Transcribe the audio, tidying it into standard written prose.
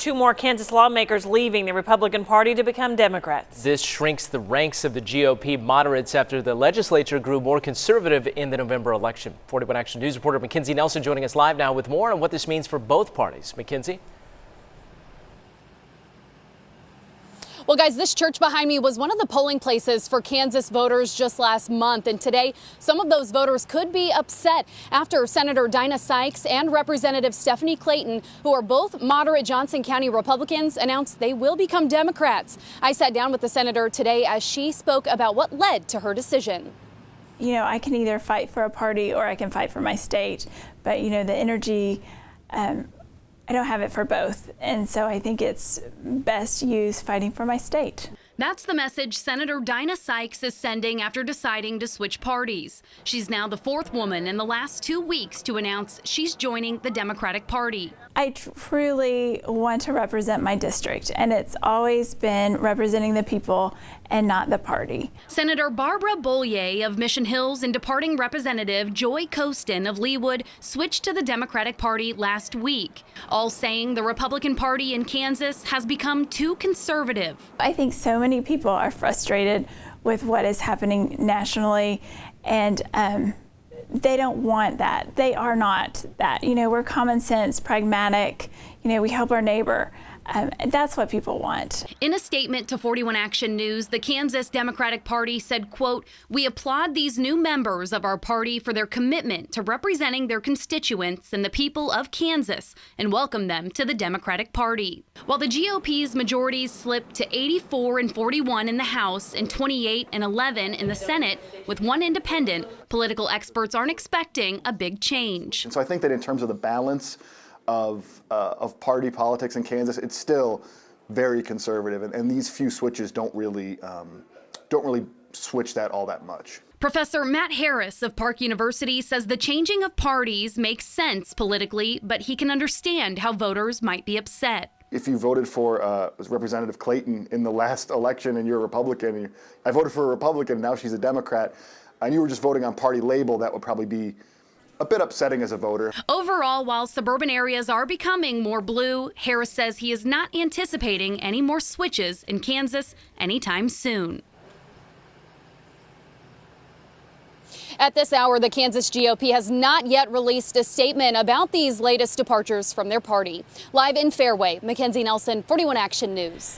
2 more Kansas lawmakers leaving the Republican Party to become Democrats. This shrinks the ranks of the GOP moderates after the legislature grew more conservative in the November election. 41 Action News reporter Mackenzie Nelson joining us live now with more on what this means for both parties. Mackenzie? Well, guys, this church behind me was one of the polling places for Kansas voters just last month. And today, some of those voters could be upset after Senator Dinah Sykes and Representative Stephanie Clayton, who are both moderate Johnson County Republicans, announced they will become Democrats. I sat down with the senator today as she spoke about what led to her decision. You know, I can either fight for a party or I can fight for my state. But, you know, the energy, I don't have it for both, and so I think it's best used fighting for my state. That's the message Senator Dinah Sykes is sending after deciding to switch parties. She's now the 4th woman in the last 2 weeks to announce she's joining the Democratic Party. I truly want to represent my district, and it's always been representing the people and not the party. Senator Barbara Bollier of Mission Hills and departing Representative Joy Costin of Leawood switched to the Democratic Party last week, all saying the Republican Party in Kansas has become too conservative. I think so many people are frustrated with what is happening nationally, and they don't want that. They are not that. You know, we're common sense, pragmatic. You know, we help our neighbor. That's what people want. In a statement to 41 Action News, the Kansas Democratic Party said, quote, "We applaud these new members of our party for their commitment to representing their constituents and the people of Kansas and welcome them to the Democratic Party." While the GOP's majorities slipped to 84 and 41 in the House and 28 and 11 in the Senate, with one independent, political experts aren't expecting a big change. And so I think that in terms of the balance of party politics in Kansas, it's still very conservative, and these few switches don't really switch that all that much. Professor Matt Harris of Park University says the changing of parties makes sense politically, but he can understand how voters might be upset. If you voted for Representative Clayton in the last election and you're a Republican, I voted for a Republican, now she's a Democrat, and you were just voting on party label, that would probably be a bit upsetting as a voter. Overall, while suburban areas are becoming more blue, Harris says he is not anticipating any more switches in Kansas anytime soon. At this hour, the Kansas GOP has not yet released a statement about these latest departures from their party. Live in Fairway, Mackenzie Nelson, 41 Action News.